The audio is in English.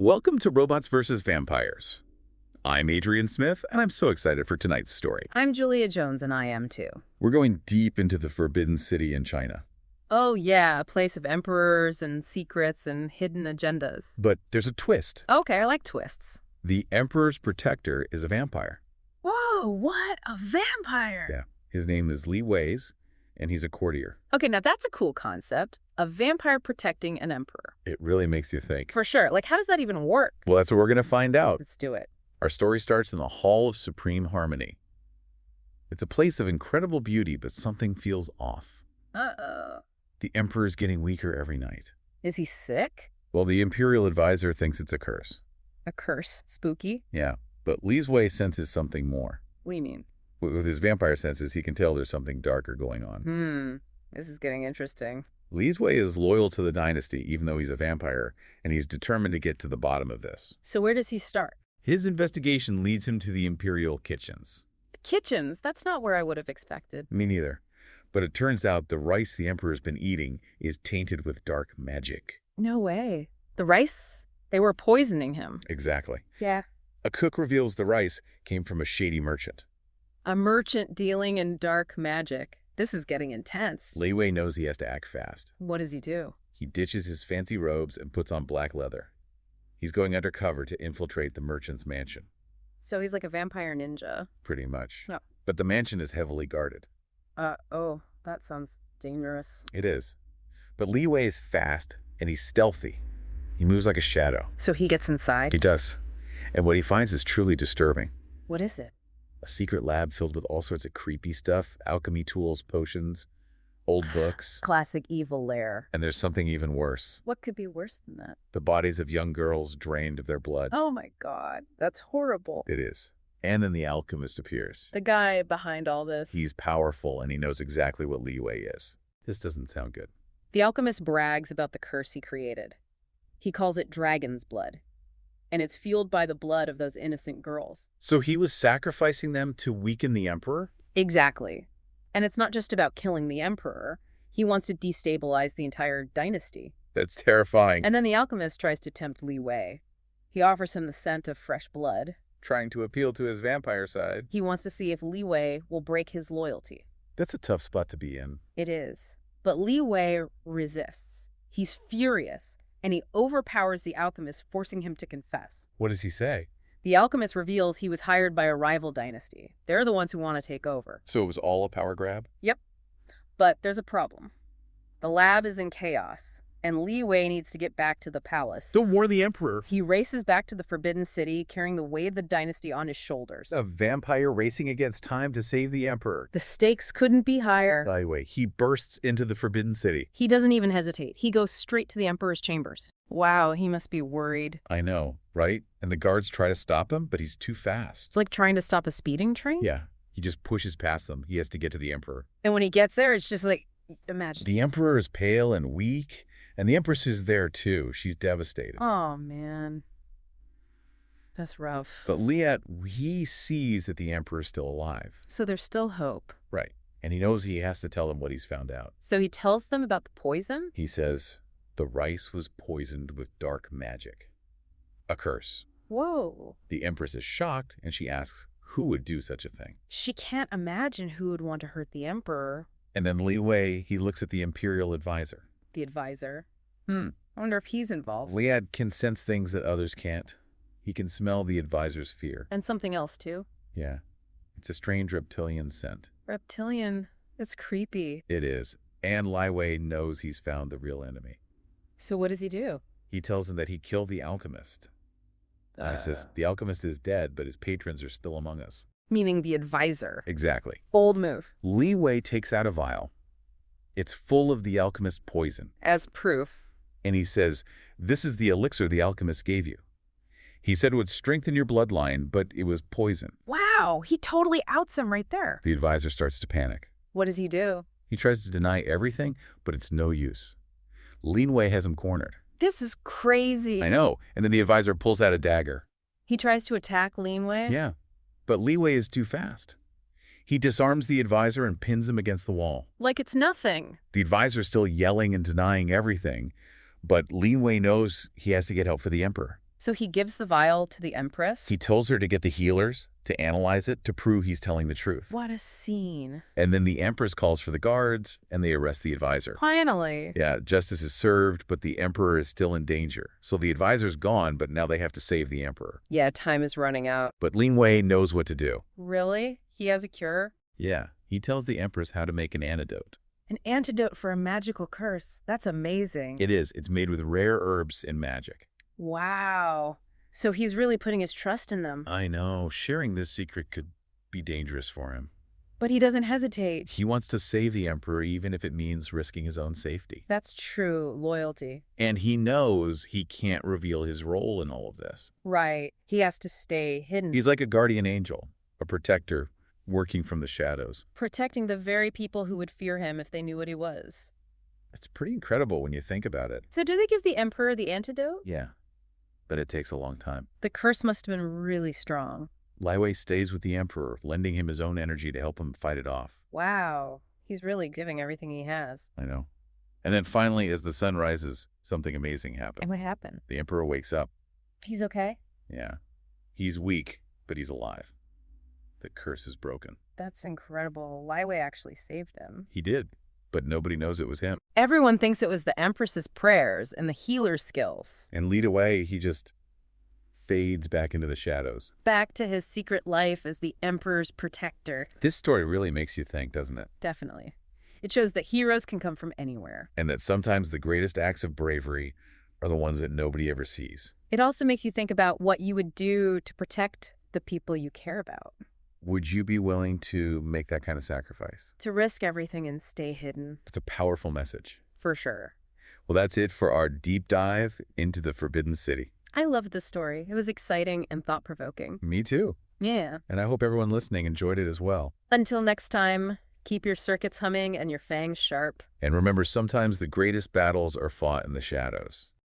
Welcome to Robots vs. Vampires. I'm Adrian Smith, and I'm so excited for tonight's story. I'm Julia Jones, and I am too. We're going deep into the Forbidden City in China. Oh, yeah, a place of emperors and secrets and hidden agendas. But there's a twist. Okay, I like twists. The Emperor's protector is a vampire. Whoa, what? A vampire? Yeah. His name is Li Wei's, and he's a courtier. Okay, now that's a cool concept. A vampire protecting an emperor. It really makes you think. For sure. Like, how does that even work? Well, that's what we're going to find out. Let's do it. Our story starts in the Hall of Supreme Harmony. It's a place of incredible beauty, but something feels off. Uh-oh. The Emperor's getting weaker every night. Is he sick? Well, the Imperial Advisor thinks it's a curse. A curse? Spooky? Yeah, but Li Wei senses something more. What do you mean? With his vampire senses, he can tell there's something darker going on. This is getting interesting. Li Wei is loyal to the dynasty, even though he's a vampire, and he's determined to get to the bottom of this. So where does he start? His investigation leads him to the Imperial kitchens. Kitchens? That's not where I would have expected. Me neither. But it turns out the rice the Emperor's been eating is tainted with dark magic. No way. The rice? They were poisoning him. Exactly. Yeah. A cook reveals the rice came from a shady merchant. A merchant dealing in dark magic. This is getting intense. Li Wei knows he has to act fast. What does he do? He ditches his fancy robes and puts on black leather. He's going undercover to infiltrate the merchant's mansion. So he's like a vampire ninja. Pretty much. Oh. But the mansion is heavily guarded. Oh, that sounds dangerous. It is. But Li Wei is fast, and he's stealthy. He moves like a shadow. So he gets inside? He does. And what he finds is truly disturbing. What is it? A secret lab filled with all sorts of creepy stuff, alchemy tools, potions, old books. Classic evil lair. And there's something even worse. What could be worse than that? The bodies of young girls drained of their blood. Oh my God, that's horrible. It is. And then the alchemist appears. The guy behind all this. He's powerful, and he knows exactly what Li Wei is. This doesn't sound good. The alchemist brags about the curse he created. He calls it dragon's blood. And it's fueled by the blood of those innocent girls. So he was sacrificing them to weaken the Emperor? Exactly. And it's not just about killing the emperor. He wants to destabilize the entire dynasty. That's terrifying. And then the alchemist tries to tempt Li Wei. He offers him the scent of fresh blood. Trying to appeal to his vampire side. He wants to see if Li Wei will break his loyalty. That's a tough spot to be in. It is. But Li Wei resists. He's furious, and he overpowers the alchemist, forcing him to confess. What does he say? The alchemist reveals he was hired by a rival dynasty. They're the ones who want to take over. So it was all a power grab? Yep. But there's a problem. The lab is in chaos, and Li Wei needs to get back to the palace. Don't warn the Emperor. He races back to the Forbidden City, carrying the weight of the dynasty on his shoulders. A vampire racing against time to save the Emperor. The stakes couldn't be higher. Anyway, he bursts into the Forbidden City. He doesn't even hesitate. He goes straight to the Emperor's chambers. Wow, he must be worried. I know, right? And the guards try to stop him, but he's too fast. It's like trying to stop a speeding train? Yeah, he just pushes past them. He has to get to the Emperor. And when he gets there, it's just like, imagine. The Emperor is pale and weak, and the Empress is there too. She's devastated. Oh, man. That's rough. But Liat, he sees that the Emperor is still alive. So there's still hope. Right. And he knows he has to tell them what he's found out. So he tells them about the poison? He says, the rice was poisoned with dark magic. A curse. Whoa. The Empress is shocked, and she asks, who would do such a thing? She can't imagine who would want to hurt the Emperor. And then Li Wei, he looks at the Imperial Advisor. The advisor. I wonder if he's involved. Liat can sense things that others can't. He can smell the advisor's fear. And something else, too. Yeah. It's a strange reptilian scent. Reptilian. It's creepy. It is. And Li Wei knows he's found the real enemy. So what does he do? He tells him that he killed the alchemist. He says, the alchemist is dead, but his patrons are still among us. Meaning the advisor. Exactly. Bold move. Li Wei takes out a vial. It's full of the alchemist's poison. As proof. And he says, this is the elixir the alchemist gave you. He said it would strengthen your bloodline, but it was poison. Wow, he totally outs him right there. The advisor starts to panic. What does he do? He tries to deny everything, but it's no use. Li Wei has him cornered. This is crazy. I know. And then the advisor pulls out a dagger. He tries to attack Li Wei? Yeah. But Li Wei is too fast. He disarms the advisor and pins him against the wall. Like it's nothing. The advisor's still yelling and denying everything, but Li Wei knows he has to get help for the Emperor. So he gives the vial to the Empress? He tells her to get the healers to analyze it to prove he's telling the truth. What a scene. And then the Empress calls for the guards, and they arrest the advisor. Finally. Yeah, justice is served, but the Emperor is still in danger. So the advisor's gone, but now they have to save the Emperor. Yeah, time is running out. But Lin Wei knows what to do. Really? He has a cure? Yeah, he tells the Empress how to make an antidote. An antidote for a magical curse. That's amazing. It is. It's made with rare herbs and magic. Wow. So he's really putting his trust in them. I know. Sharing this secret could be dangerous for him. But he doesn't hesitate. He wants to save the Emperor even if it means risking his own safety. That's true loyalty. And he knows he can't reveal his role in all of this. Right. He has to stay hidden. He's like a guardian angel, a protector, working from the shadows. Protecting the very people who would fear him if they knew what he was. It's pretty incredible when you think about it. So do they give the Emperor the antidote? Yeah, but it takes a long time. The curse must have been really strong. Lai Wei stays with the Emperor, lending him his own energy to help him fight it off. Wow. He's really giving everything he has. I know. And then finally, as the sun rises, something amazing happens. And what happened? The Emperor wakes up. He's okay? Yeah. He's weak, but he's alive. The curse is broken. That's incredible. Lai Wei actually saved him. He did, but nobody knows it was him. Everyone thinks it was the Empress's prayers and the healer skills. And lead away, he just fades back into the shadows. Back to his secret life as the Emperor's protector. This story really makes you think, doesn't it? Definitely. It shows that heroes can come from anywhere. And that sometimes the greatest acts of bravery are the ones that nobody ever sees. It also makes you think about what you would do to protect the people you care about. Would you be willing to make that kind of sacrifice? To risk everything and stay hidden. It's a powerful message. For sure. Well, that's it for our deep dive into the Forbidden City. I loved the story. It was exciting and thought-provoking. Me too. Yeah. And I hope everyone listening enjoyed it as well. Until next time, keep your circuits humming and your fangs sharp. And remember, sometimes the greatest battles are fought in the shadows.